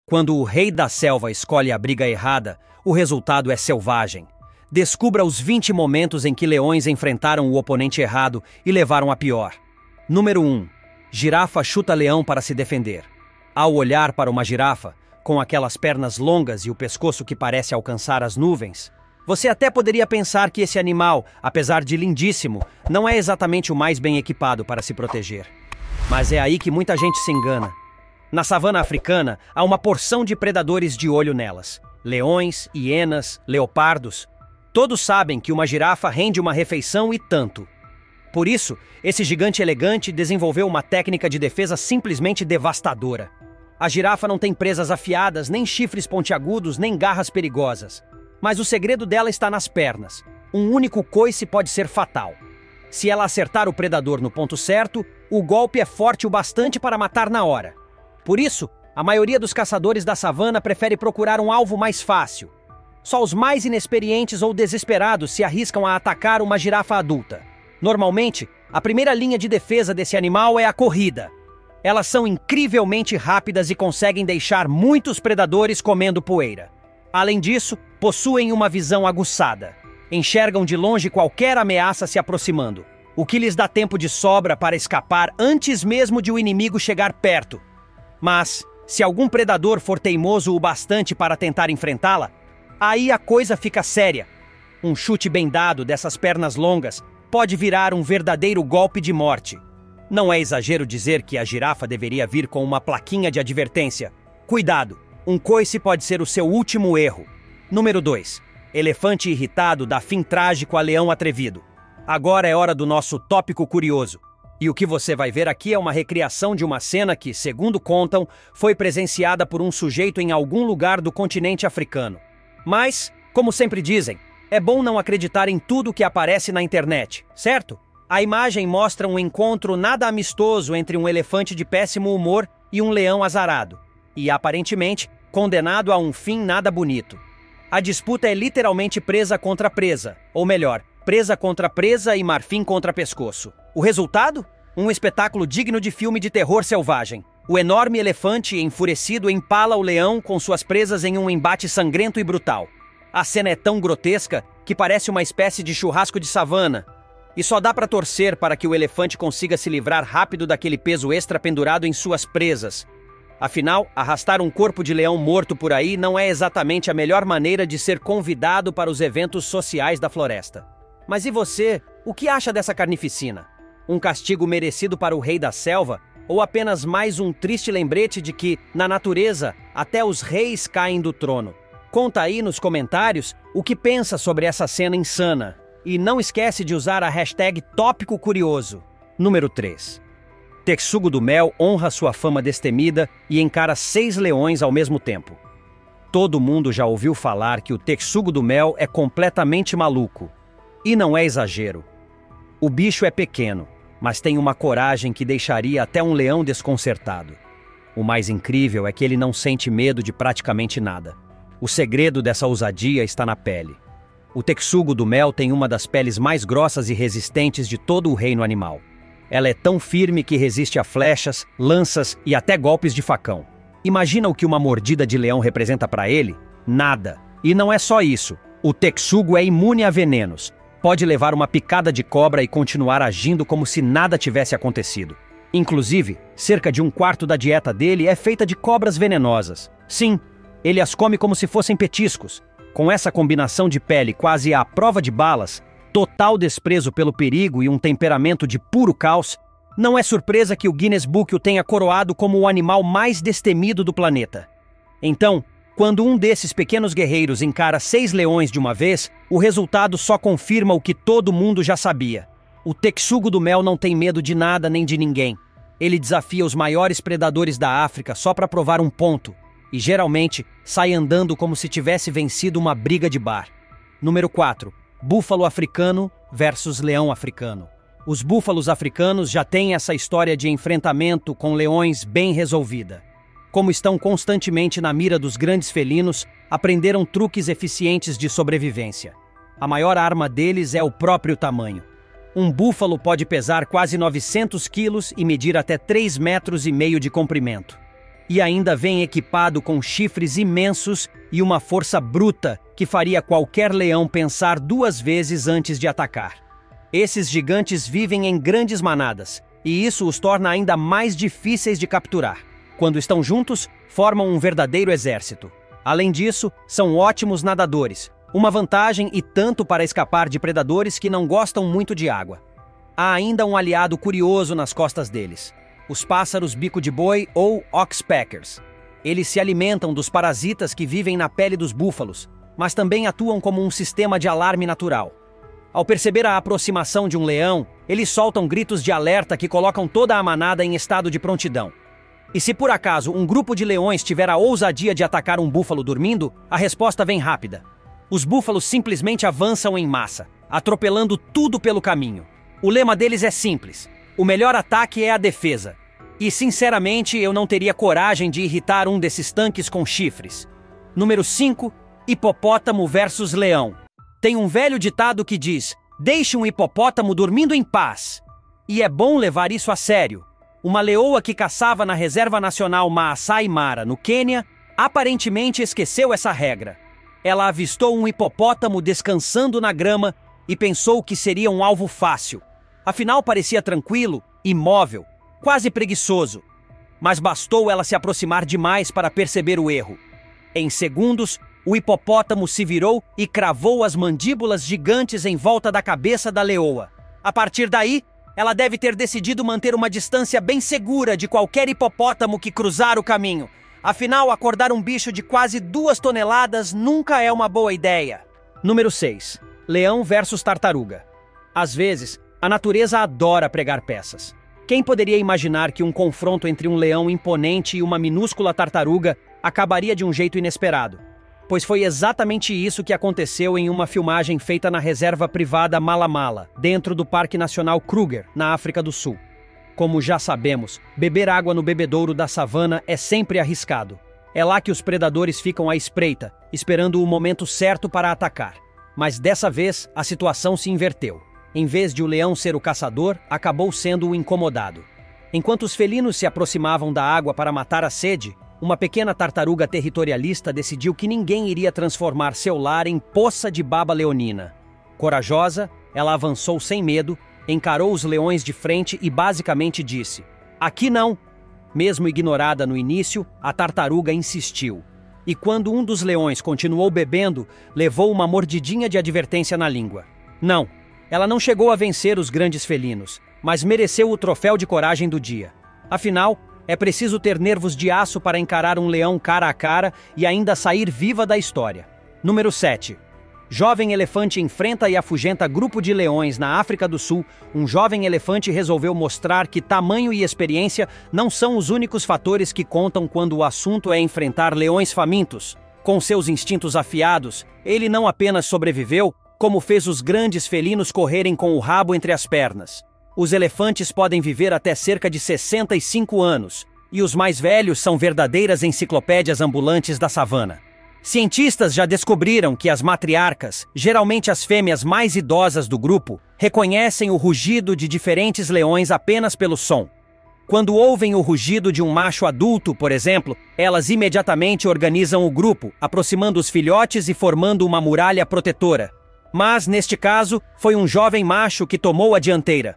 Quando o rei da selva escolhe a briga errada, o resultado é selvagem. Descubra os 20 momentos em que leões enfrentaram o oponente errado e levaram a pior. Número 1. Girafa chuta leão para se defender. Ao olhar para uma girafa, com aquelas pernas longas e o pescoço que parece alcançar as nuvens, você até poderia pensar que esse animal, apesar de lindíssimo, não é exatamente o mais bem equipado para se proteger. Mas é aí que muita gente se engana. Na savana africana, há uma porção de predadores de olho nelas. Leões, hienas, leopardos. Todos sabem que uma girafa rende uma refeição e tanto. Por isso, esse gigante elegante desenvolveu uma técnica de defesa simplesmente devastadora. A girafa não tem presas afiadas, nem chifres pontiagudos, nem garras perigosas. Mas o segredo dela está nas pernas. Um único coice pode ser fatal. Se ela acertar o predador no ponto certo, o golpe é forte o bastante para matar na hora. Por isso, a maioria dos caçadores da savana prefere procurar um alvo mais fácil. Só os mais inexperientes ou desesperados se arriscam a atacar uma girafa adulta. Normalmente, a primeira linha de defesa desse animal é a corrida. Elas são incrivelmente rápidas e conseguem deixar muitos predadores comendo poeira. Além disso, possuem uma visão aguçada. Enxergam de longe qualquer ameaça se aproximando, o que lhes dá tempo de sobra para escapar antes mesmo de o inimigo chegar perto. Mas, se algum predador for teimoso o bastante para tentar enfrentá-la, aí a coisa fica séria. Um chute bem dado dessas pernas longas pode virar um verdadeiro golpe de morte. Não é exagero dizer que a girafa deveria vir com uma plaquinha de advertência. Cuidado, um coice pode ser o seu último erro. Número 2. Elefante irritado dá fim trágico a leão atrevido. Agora é hora do nosso tópico curioso. E o que você vai ver aqui é uma recriação de uma cena que, segundo contam, foi presenciada por um sujeito em algum lugar do continente africano. Mas, como sempre dizem, é bom não acreditar em tudo que aparece na internet, certo? A imagem mostra um encontro nada amistoso entre um elefante de péssimo humor e um leão azarado, e aparentemente condenado a um fim nada bonito. A disputa é literalmente presa contra presa, ou melhor, presa contra presa e marfim contra pescoço. O resultado? Um espetáculo digno de filme de terror selvagem. O enorme elefante, enfurecido, empala o leão com suas presas em um embate sangrento e brutal. A cena é tão grotesca que parece uma espécie de churrasco de savana. E só dá para torcer para que o elefante consiga se livrar rápido daquele peso extra pendurado em suas presas. Afinal, arrastar um corpo de leão morto por aí não é exatamente a melhor maneira de ser convidado para os eventos sociais da floresta. Mas e você? O que acha dessa carnificina? Um castigo merecido para o rei da selva? Ou apenas mais um triste lembrete de que, na natureza, até os reis caem do trono? Conta aí nos comentários o que pensa sobre essa cena insana. E não esquece de usar a hashtag Tópico Curioso. Número 3. Texugo do Mel honra sua fama destemida e encara 6 leões ao mesmo tempo. Todo mundo já ouviu falar que o Texugo do Mel é completamente maluco. E não é exagero. O bicho é pequeno, mas tem uma coragem que deixaria até um leão desconcertado. O mais incrível é que ele não sente medo de praticamente nada. O segredo dessa ousadia está na pele. O Texugo do Mel tem uma das peles mais grossas e resistentes de todo o reino animal. Ela é tão firme que resiste a flechas, lanças e até golpes de facão. Imagina o que uma mordida de leão representa para ele? Nada. E não é só isso. O Texugo é imune a venenos. Pode levar uma picada de cobra e continuar agindo como se nada tivesse acontecido. Inclusive, cerca de 1/4 da dieta dele é feita de cobras venenosas. Sim, ele as come como se fossem petiscos. Com essa combinação de pele quase à prova de balas, total desprezo pelo perigo e um temperamento de puro caos, não é surpresa que o Guinness Book o tenha coroado como o animal mais destemido do planeta. Então, quando um desses pequenos guerreiros encara 6 leões de uma vez, o resultado só confirma o que todo mundo já sabia. O Texugo do Mel não tem medo de nada nem de ninguém. Ele desafia os maiores predadores da África só para provar um ponto, e geralmente sai andando como se tivesse vencido uma briga de bar. Número 4. Búfalo africano versus leão africano. Os búfalos africanos já têm essa história de enfrentamento com leões bem resolvida. Como estão constantemente na mira dos grandes felinos, aprenderam truques eficientes de sobrevivência. A maior arma deles é o próprio tamanho. Um búfalo pode pesar quase 900 quilos e medir até 3,5 metros de comprimento. E ainda vem equipado com chifres imensos e uma força bruta que faria qualquer leão pensar 2 vezes antes de atacar. Esses gigantes vivem em grandes manadas, e isso os torna ainda mais difíceis de capturar. Quando estão juntos, formam um verdadeiro exército. Além disso, são ótimos nadadores, uma vantagem e tanto para escapar de predadores que não gostam muito de água. Há ainda um aliado curioso nas costas deles: os pássaros bico de boi ou oxpeckers. Eles se alimentam dos parasitas que vivem na pele dos búfalos, mas também atuam como um sistema de alarme natural. Ao perceber a aproximação de um leão, eles soltam gritos de alerta que colocam toda a manada em estado de prontidão. E se por acaso um grupo de leões tiver a ousadia de atacar um búfalo dormindo, a resposta vem rápida. Os búfalos simplesmente avançam em massa, atropelando tudo pelo caminho. O lema deles é simples: o melhor ataque é a defesa. E sinceramente eu não teria coragem de irritar um desses tanques com chifres. Número 5. Hipopótamo versus leão. Tem um velho ditado que diz: deixe um hipopótamo dormindo em paz. E é bom levar isso a sério. Uma leoa que caçava na Reserva Nacional Maasai Mara, no Quênia, aparentemente esqueceu essa regra. Ela avistou um hipopótamo descansando na grama e pensou que seria um alvo fácil. Afinal, parecia tranquilo, imóvel, quase preguiçoso. Mas bastou ela se aproximar demais para perceber o erro. Em segundos, o hipopótamo se virou e cravou as mandíbulas gigantes em volta da cabeça da leoa. A partir daí, ela deve ter decidido manter uma distância bem segura de qualquer hipopótamo que cruzar o caminho. Afinal, acordar um bicho de quase 2 toneladas nunca é uma boa ideia. Número 6. Leão versus tartaruga. Às vezes, a natureza adora pregar peças. Quem poderia imaginar que um confronto entre um leão imponente e uma minúscula tartaruga acabaria de um jeito inesperado? Pois foi exatamente isso que aconteceu em uma filmagem feita na reserva privada Mala Mala, dentro do Parque Nacional Kruger, na África do Sul. Como já sabemos, beber água no bebedouro da savana é sempre arriscado. É lá que os predadores ficam à espreita, esperando o momento certo para atacar. Mas dessa vez, a situação se inverteu. Em vez de o leão ser o caçador, acabou sendo o incomodado. Enquanto os felinos se aproximavam da água para matar a sede, uma pequena tartaruga territorialista decidiu que ninguém iria transformar seu lar em poça de baba leonina. Corajosa, ela avançou sem medo, encarou os leões de frente e basicamente disse: "Aqui não!" Mesmo ignorada no início, a tartaruga insistiu. E quando um dos leões continuou bebendo, levou uma mordidinha de advertência na língua. Não, ela não chegou a vencer os grandes felinos, mas mereceu o troféu de coragem do dia. Afinal, é preciso ter nervos de aço para encarar um leão cara a cara e ainda sair viva da história. Número 7. Jovem elefante enfrenta e afugenta grupo de leões na África do Sul. Um jovem elefante resolveu mostrar que tamanho e experiência não são os únicos fatores que contam quando o assunto é enfrentar leões famintos. Com seus instintos afiados, ele não apenas sobreviveu, como fez os grandes felinos correrem com o rabo entre as pernas. Os elefantes podem viver até cerca de 65 anos, e os mais velhos são verdadeiras enciclopédias ambulantes da savana. Cientistas já descobriram que as matriarcas, geralmente as fêmeas mais idosas do grupo, reconhecem o rugido de diferentes leões apenas pelo som. Quando ouvem o rugido de um macho adulto, por exemplo, elas imediatamente organizam o grupo, aproximando os filhotes e formando uma muralha protetora. Mas, neste caso, foi um jovem macho que tomou a dianteira.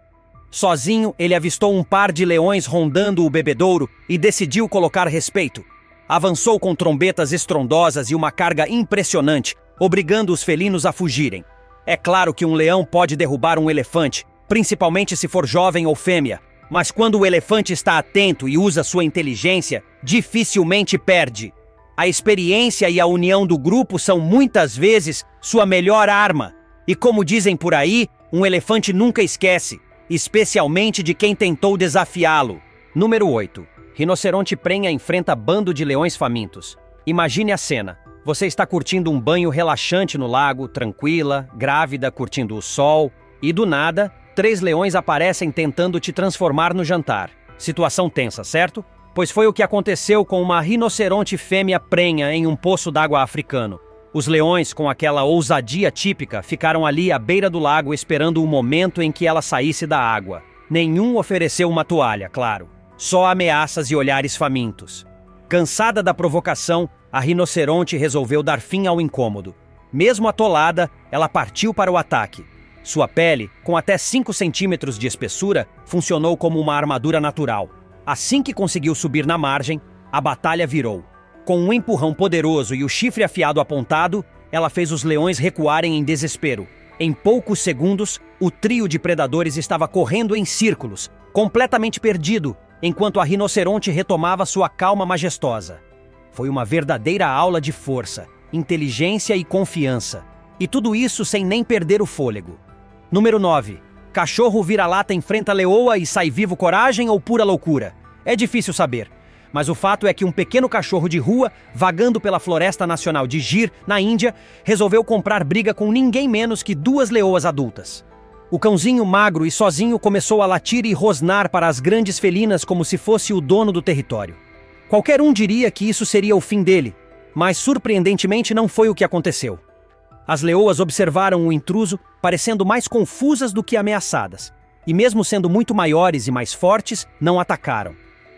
Sozinho, ele avistou um par de leões rondando o bebedouro e decidiu colocar respeito. Avançou com trombetas estrondosas e uma carga impressionante, obrigando os felinos a fugirem. É claro que um leão pode derrubar um elefante, principalmente se for jovem ou fêmea, mas quando o elefante está atento e usa sua inteligência, dificilmente perde. A experiência e a união do grupo são muitas vezes sua melhor arma. E como dizem por aí, um elefante nunca esquece, especialmente de quem tentou desafiá-lo. Número 8. Rinoceronte prenha enfrenta bando de leões famintos. Imagine a cena. Você está curtindo um banho relaxante no lago, tranquila, grávida, curtindo o sol, e do nada, 3 leões aparecem tentando te transformar no jantar. Situação tensa, certo? Pois foi o que aconteceu com uma rinoceronte fêmea prenha em um poço d'água africano. Os leões, com aquela ousadia típica, ficaram ali à beira do lago esperando o momento em que ela saísse da água. Nenhum ofereceu uma toalha, claro. Só ameaças e olhares famintos. Cansada da provocação, a rinoceronte resolveu dar fim ao incômodo. Mesmo atolada, ela partiu para o ataque. Sua pele, com até 5 centímetros de espessura, funcionou como uma armadura natural. Assim que conseguiu subir na margem, a batalha virou. Com um empurrão poderoso e o chifre afiado apontado, ela fez os leões recuarem em desespero. Em poucos segundos, o trio de predadores estava correndo em círculos, completamente perdido, enquanto a rinoceronte retomava sua calma majestosa. Foi uma verdadeira aula de força, inteligência e confiança. E tudo isso sem nem perder o fôlego. Número 9. Cachorro vira-lata enfrenta leoa e sai vivo. Coragem ou pura loucura? É difícil saber. Mas o fato é que um pequeno cachorro de rua, vagando pela Floresta Nacional de Gir, na Índia, resolveu comprar briga com ninguém menos que 2 leoas adultas. O cãozinho magro e sozinho começou a latir e rosnar para as grandes felinas como se fosse o dono do território. Qualquer um diria que isso seria o fim dele, mas surpreendentemente não foi o que aconteceu. As leoas observaram o intruso, parecendo mais confusas do que ameaçadas, e mesmo sendo muito maiores e mais fortes, não atacaram.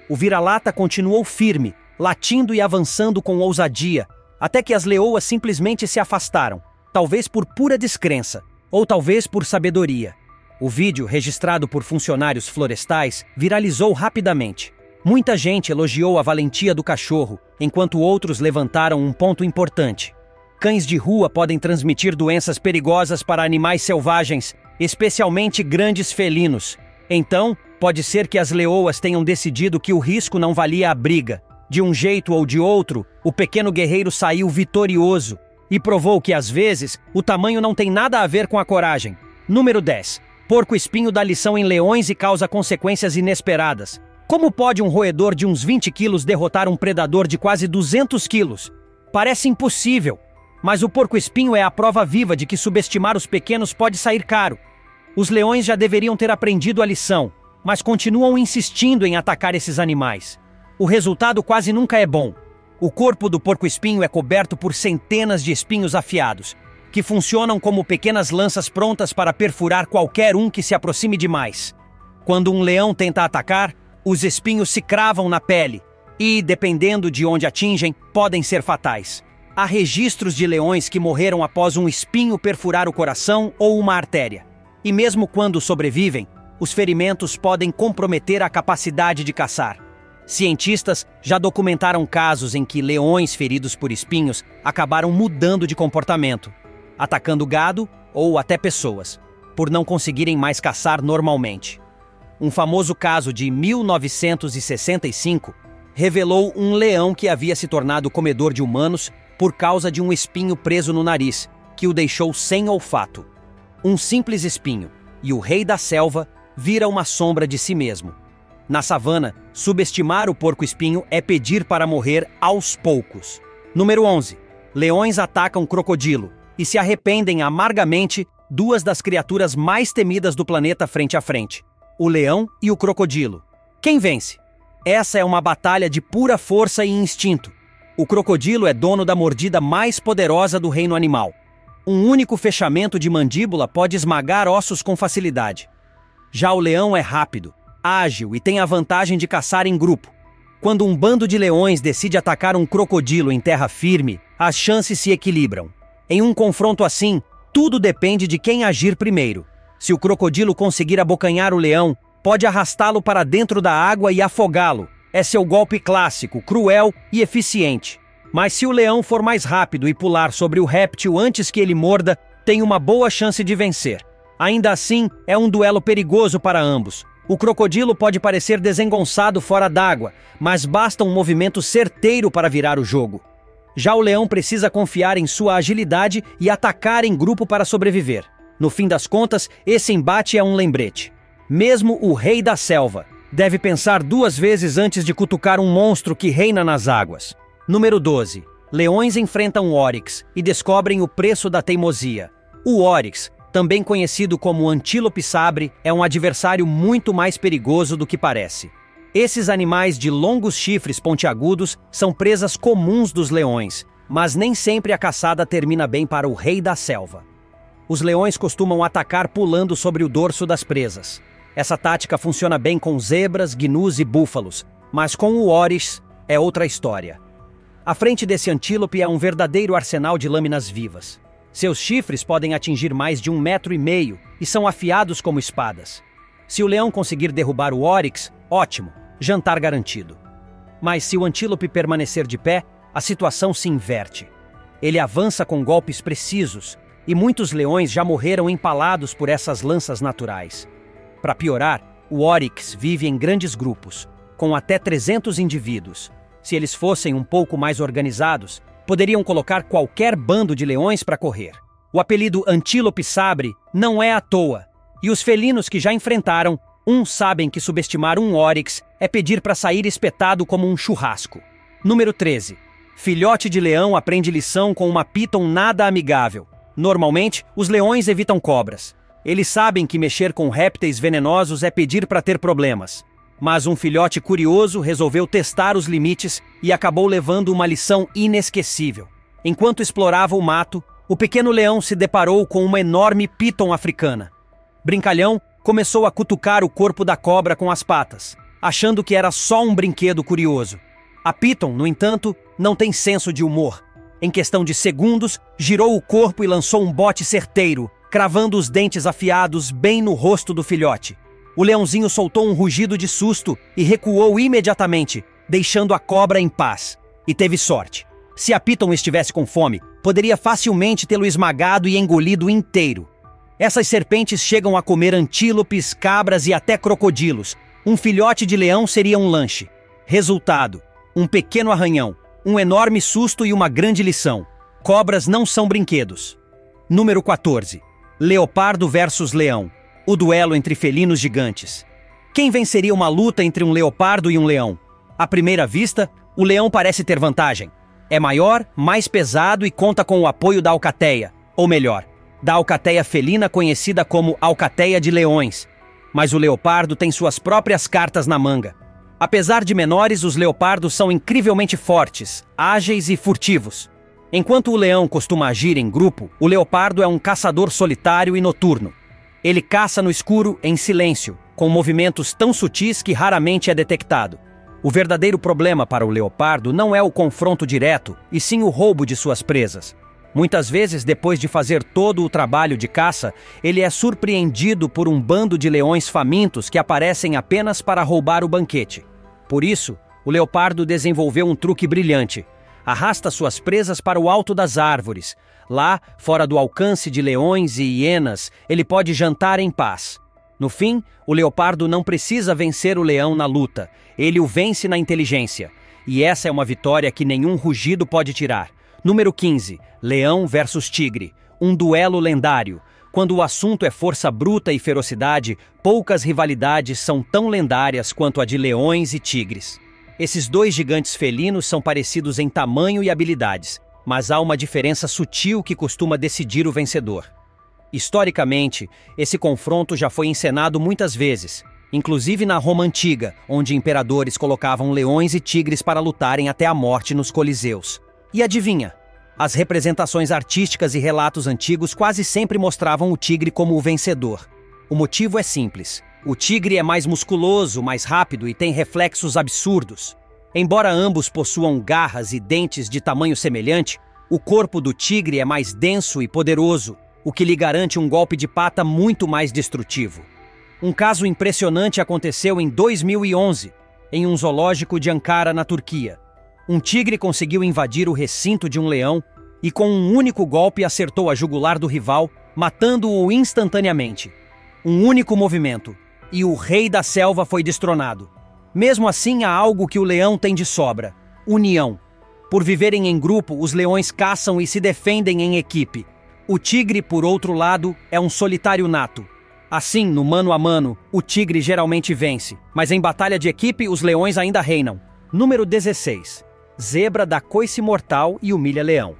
O vira-lata continuou firme, latindo e avançando com ousadia, até que as leoas simplesmente se afastaram, talvez por pura descrença, ou talvez por sabedoria. O vídeo, registrado por funcionários florestais, viralizou rapidamente. Muita gente elogiou a valentia do cachorro, enquanto outros levantaram um ponto importante. Cães de rua podem transmitir doenças perigosas para animais selvagens, especialmente grandes felinos. Então, pode ser que as leoas tenham decidido que o risco não valia a briga. De um jeito ou de outro, o pequeno guerreiro saiu vitorioso e provou que, às vezes, o tamanho não tem nada a ver com a coragem. Número 10. Porco-espinho dá lição em leões e causa consequências inesperadas. Como pode um roedor de uns 20 quilos derrotar um predador de quase 200 quilos? Parece impossível, mas o porco-espinho é a prova viva de que subestimar os pequenos pode sair caro. Os leões já deveriam ter aprendido a lição, mas continuam insistindo em atacar esses animais. O resultado quase nunca é bom. O corpo do porco-espinho é coberto por centenas de espinhos afiados, que funcionam como pequenas lanças prontas para perfurar qualquer um que se aproxime demais. Quando um leão tenta atacar, os espinhos se cravam na pele e, dependendo de onde atingem, podem ser fatais. Há registros de leões que morreram após um espinho perfurar o coração ou uma artéria. E mesmo quando sobrevivem, os ferimentos podem comprometer a capacidade de caçar. Cientistas já documentaram casos em que leões feridos por espinhos acabaram mudando de comportamento, atacando gado ou até pessoas, por não conseguirem mais caçar normalmente. Um famoso caso de 1965 revelou um leão que havia se tornado comedor de humanos por causa de um espinho preso no nariz, que o deixou sem olfato. Um simples espinho, e o rei da selva vira uma sombra de si mesmo. Na savana, subestimar o porco-espinho é pedir para morrer aos poucos. Número 11. Leões atacam crocodilo e se arrependem amargamente, 2 das criaturas mais temidas do planeta frente a frente. O leão e o crocodilo. Quem vence? Essa é uma batalha de pura força e instinto. O crocodilo é dono da mordida mais poderosa do reino animal. Um único fechamento de mandíbula pode esmagar ossos com facilidade. Já o leão é rápido, ágil e tem a vantagem de caçar em grupo. Quando um bando de leões decide atacar um crocodilo em terra firme, as chances se equilibram. Em um confronto assim, tudo depende de quem agir primeiro. Se o crocodilo conseguir abocanhar o leão, pode arrastá-lo para dentro da água e afogá-lo. É seu golpe clássico, cruel e eficiente. Mas se o leão for mais rápido e pular sobre o réptil antes que ele morda, tem uma boa chance de vencer. Ainda assim, é um duelo perigoso para ambos. O crocodilo pode parecer desengonçado fora d'água, mas basta um movimento certeiro para virar o jogo. Já o leão precisa confiar em sua agilidade e atacar em grupo para sobreviver. No fim das contas, esse embate é um lembrete. Mesmo o rei da selva deve pensar 2 vezes antes de cutucar um monstro que reina nas águas. Número 12. Leões enfrentam o Oryx e descobrem o preço da teimosia. O Oryx, também conhecido como antílope sabre, é um adversário muito mais perigoso do que parece. Esses animais de longos chifres pontiagudos são presas comuns dos leões, mas nem sempre a caçada termina bem para o rei da selva. Os leões costumam atacar pulando sobre o dorso das presas. Essa tática funciona bem com zebras, gnus e búfalos, mas com o Oryx é outra história. A frente desse antílope é um verdadeiro arsenal de lâminas vivas. Seus chifres podem atingir mais de 1,5 metro e são afiados como espadas. Se o leão conseguir derrubar o óryx, ótimo, jantar garantido. Mas se o antílope permanecer de pé, a situação se inverte. Ele avança com golpes precisos, e muitos leões já morreram empalados por essas lanças naturais. Para piorar, o óryx vive em grandes grupos, com até 300 indivíduos. Se eles fossem um pouco mais organizados, poderiam colocar qualquer bando de leões para correr. O apelido antílope sabre não é à toa, e os felinos que já enfrentaram, sabem que subestimar um óryx é pedir para sair espetado como um churrasco. Número 13. Filhote de leão aprende lição com uma piton nada amigável. Normalmente, os leões evitam cobras. Eles sabem que mexer com répteis venenosos é pedir para ter problemas. Mas um filhote curioso resolveu testar os limites e acabou levando uma lição inesquecível. Enquanto explorava o mato, o pequeno leão se deparou com uma enorme piton africana. Brincalhão começou a cutucar o corpo da cobra com as patas, achando que era só um brinquedo curioso. A piton, no entanto, não tem senso de humor. Em questão de segundos, girou o corpo e lançou um bote certeiro, cravando os dentes afiados bem no rosto do filhote. O leãozinho soltou um rugido de susto e recuou imediatamente, deixando a cobra em paz. E teve sorte. Se a piton estivesse com fome, poderia facilmente tê-lo esmagado e engolido inteiro. Essas serpentes chegam a comer antílopes, cabras e até crocodilos. Um filhote de leão seria um lanche. Resultado: um pequeno arranhão, um enorme susto e uma grande lição. Cobras não são brinquedos. Número 14. Leopardo versus leão. O duelo entre felinos gigantes. Quem venceria uma luta entre um leopardo e um leão? À primeira vista, o leão parece ter vantagem. É maior, mais pesado e conta com o apoio da alcateia, ou melhor, da alcateia felina conhecida como alcateia de leões. Mas o leopardo tem suas próprias cartas na manga. Apesar de menores, os leopardos são incrivelmente fortes, ágeis e furtivos. Enquanto o leão costuma agir em grupo, o leopardo é um caçador solitário e noturno. Ele caça no escuro, em silêncio, com movimentos tão sutis que raramente é detectado. O verdadeiro problema para o leopardo não é o confronto direto, e sim o roubo de suas presas. Muitas vezes, depois de fazer todo o trabalho de caça, ele é surpreendido por um bando de leões famintos que aparecem apenas para roubar o banquete. Por isso, o leopardo desenvolveu um truque brilhante. Arrasta suas presas para o alto das árvores. Lá, fora do alcance de leões e hienas, ele pode jantar em paz. No fim, o leopardo não precisa vencer o leão na luta. Ele o vence na inteligência. E essa é uma vitória que nenhum rugido pode tirar. Número 15. Leão versus tigre. Um duelo lendário. Quando o assunto é força bruta e ferocidade, poucas rivalidades são tão lendárias quanto a de leões e tigres. Esses dois gigantes felinos são parecidos em tamanho e habilidades, mas há uma diferença sutil que costuma decidir o vencedor. Historicamente, esse confronto já foi encenado muitas vezes, inclusive na Roma Antiga, onde imperadores colocavam leões e tigres para lutarem até a morte nos coliseus. E adivinha? As representações artísticas e relatos antigos quase sempre mostravam o tigre como o vencedor. O motivo é simples. O tigre é mais musculoso, mais rápido e tem reflexos absurdos. Embora ambos possuam garras e dentes de tamanho semelhante, o corpo do tigre é mais denso e poderoso, o que lhe garante um golpe de pata muito mais destrutivo. Um caso impressionante aconteceu em 2011, em um zoológico de Ankara, na Turquia. Um tigre conseguiu invadir o recinto de um leão e com um único golpe acertou a jugular do rival, matando-o instantaneamente. Um único movimento, e o rei da selva foi destronado. Mesmo assim, há algo que o leão tem de sobra: união. Por viverem em grupo, os leões caçam e se defendem em equipe. O tigre, por outro lado, é um solitário nato. Assim, no mano a mano, o tigre geralmente vence, mas em batalha de equipe, os leões ainda reinam. Número 16. Zebra dá coice mortal e humilha leão.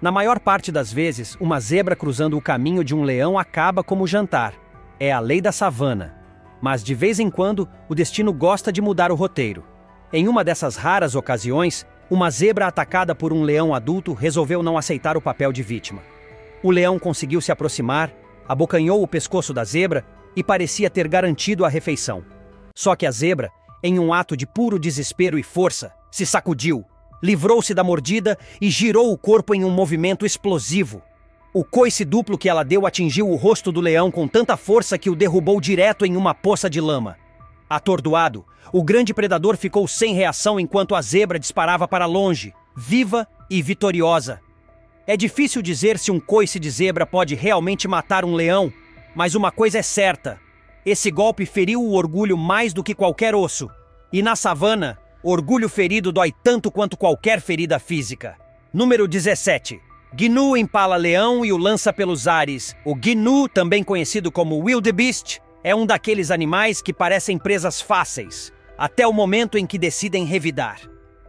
Na maior parte das vezes, uma zebra cruzando o caminho de um leão acaba como jantar. É a lei da savana. Mas de vez em quando, o destino gosta de mudar o roteiro. Em uma dessas raras ocasiões, uma zebra atacada por um leão adulto resolveu não aceitar o papel de vítima. O leão conseguiu se aproximar, abocanhou o pescoço da zebra e parecia ter garantido a refeição. Só que a zebra, Em um ato de puro desespero e força, se sacudiu, livrou-se da mordida e girou o corpo em um movimento explosivo. O coice duplo que ela deu atingiu o rosto do leão com tanta força que o derrubou direto em uma poça de lama. Atordoado, o grande predador ficou sem reação enquanto a zebra disparava para longe, viva e vitoriosa. É difícil dizer se um coice de zebra pode realmente matar um leão, mas uma coisa é certa: esse golpe feriu o orgulho mais do que qualquer osso. E na savana, orgulho ferido dói tanto quanto qualquer ferida física. Número 17. Gnu empala leão e o lança pelos ares. O gnu, também conhecido como wildebeest, é um daqueles animais que parecem presas fáceis, até o momento em que decidem revidar.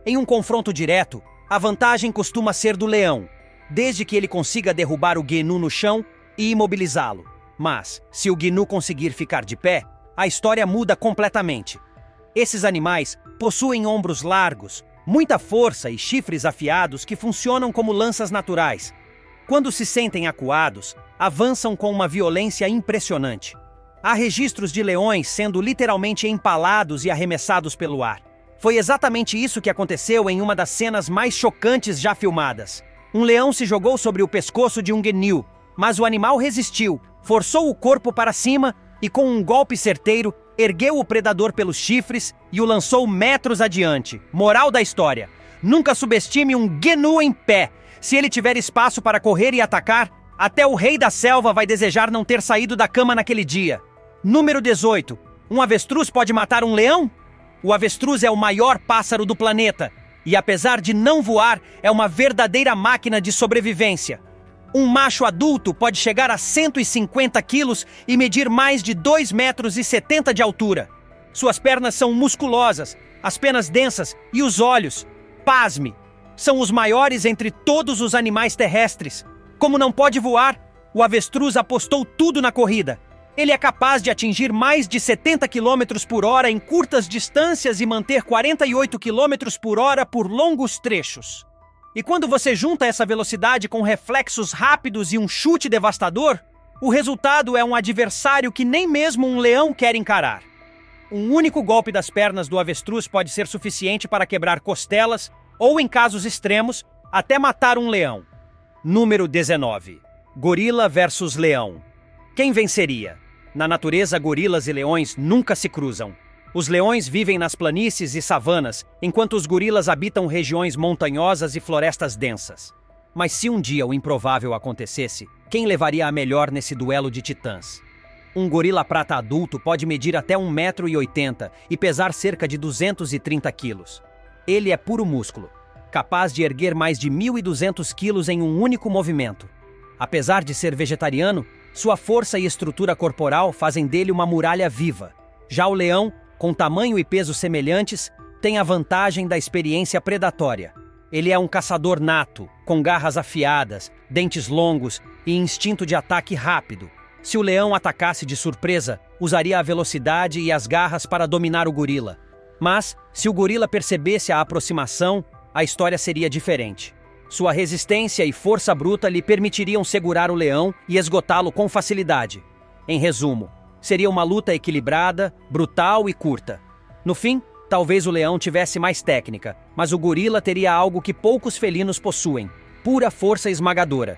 Em um confronto direto, a vantagem costuma ser do leão, desde que ele consiga derrubar o gnu no chão e imobilizá-lo. Mas, se o gnu conseguir ficar de pé, a história muda completamente. Esses animais possuem ombros largos, muita força e chifres afiados que funcionam como lanças naturais. Quando se sentem acuados, avançam com uma violência impressionante. Há registros de leões sendo literalmente empalados e arremessados pelo ar. Foi exatamente isso que aconteceu em uma das cenas mais chocantes já filmadas. Um leão se jogou sobre o pescoço de um gnu, mas o animal resistiu, forçou o corpo para cima e, com um golpe certeiro, ergueu o predador pelos chifres e o lançou metros adiante. Moral da história: nunca subestime um gnu em pé. Se ele tiver espaço para correr e atacar, até o rei da selva vai desejar não ter saído da cama naquele dia. Número 18. Um avestruz pode matar um leão? O avestruz é o maior pássaro do planeta e, apesar de não voar, é uma verdadeira máquina de sobrevivência. Um macho adulto pode chegar a 150 quilos e medir mais de 2,70 metros de altura. Suas pernas são musculosas, as penas densas e os olhos, pasme, são os maiores entre todos os animais terrestres. Como não pode voar, o avestruz apostou tudo na corrida. Ele é capaz de atingir mais de 70 km por hora em curtas distâncias e manter 48 km por hora por longos trechos. E quando você junta essa velocidade com reflexos rápidos e um chute devastador, o resultado é um adversário que nem mesmo um leão quer encarar. Um único golpe das pernas do avestruz pode ser suficiente para quebrar costelas ou, em casos extremos, até matar um leão. Número 19. Gorila versus leão. Quem venceria? Na natureza, gorilas e leões nunca se cruzam. Os leões vivem nas planícies e savanas, enquanto os gorilas habitam regiões montanhosas e florestas densas. Mas se um dia o improvável acontecesse, quem levaria a melhor nesse duelo de titãs? Um gorila prata adulto pode medir até 1,80 m e pesar cerca de 230 quilos. Ele é puro músculo, capaz de erguer mais de 1.200 quilos em um único movimento. Apesar de ser vegetariano, sua força e estrutura corporal fazem dele uma muralha viva. Já o leão, com tamanho e peso semelhantes, tem a vantagem da experiência predatória. Ele é um caçador nato, com garras afiadas, dentes longos e instinto de ataque rápido. Se o leão atacasse de surpresa, usaria a velocidade e as garras para dominar o gorila. Mas, se o gorila percebesse a aproximação, a história seria diferente. Sua resistência e força bruta lhe permitiriam segurar o leão e esgotá-lo com facilidade. Em resumo, seria uma luta equilibrada, brutal e curta. No fim, talvez o leão tivesse mais técnica, mas o gorila teria algo que poucos felinos possuem: pura força esmagadora.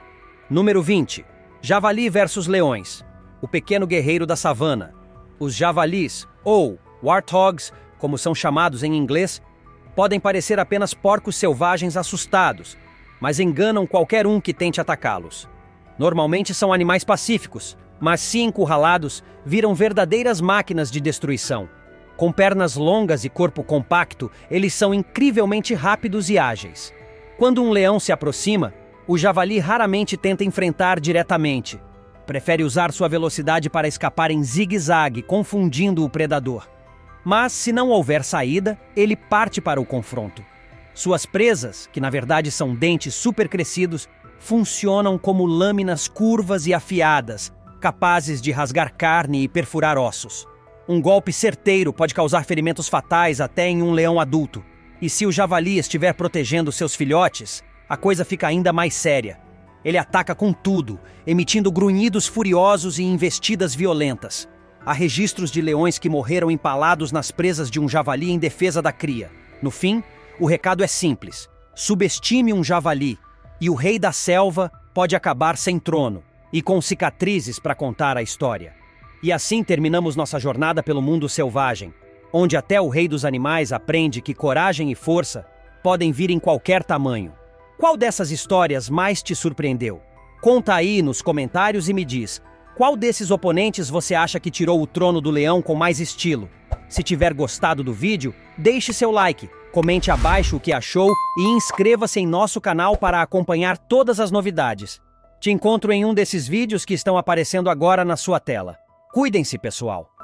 Número 20. Javali versus leões. O pequeno guerreiro da savana. Os javalis, ou warthogs, como são chamados em inglês, podem parecer apenas porcos selvagens assustados, mas enganam qualquer um que tente atacá-los. Normalmente são animais pacíficos, mas se encurralados, viram verdadeiras máquinas de destruição. Com pernas longas e corpo compacto, eles são incrivelmente rápidos e ágeis. Quando um leão se aproxima, o javali raramente tenta enfrentar diretamente. Prefere usar sua velocidade para escapar em zigue-zague, confundindo o predador. Mas, se não houver saída, ele parte para o confronto. Suas presas, que na verdade são dentes supercrescidos, funcionam como lâminas curvas e afiadas, capazes de rasgar carne e perfurar ossos. Um golpe certeiro pode causar ferimentos fatais até em um leão adulto. E se o javali estiver protegendo seus filhotes, a coisa fica ainda mais séria. Ele ataca com tudo, emitindo grunhidos furiosos e investidas violentas. Há registros de leões que morreram empalados nas presas de um javali em defesa da cria. No fim, o recado é simples: subestime um javali, e o rei da selva pode acabar sem trono e com cicatrizes para contar a história. E assim terminamos nossa jornada pelo mundo selvagem, onde até o rei dos animais aprende que coragem e força podem vir em qualquer tamanho. Qual dessas histórias mais te surpreendeu? Conta aí nos comentários e me diz, qual desses oponentes você acha que tirou o trono do leão com mais estilo? Se tiver gostado do vídeo, deixe seu like, comente abaixo o que achou e inscreva-se em nosso canal para acompanhar todas as novidades. Te encontro em um desses vídeos que estão aparecendo agora na sua tela. Cuidem-se, pessoal!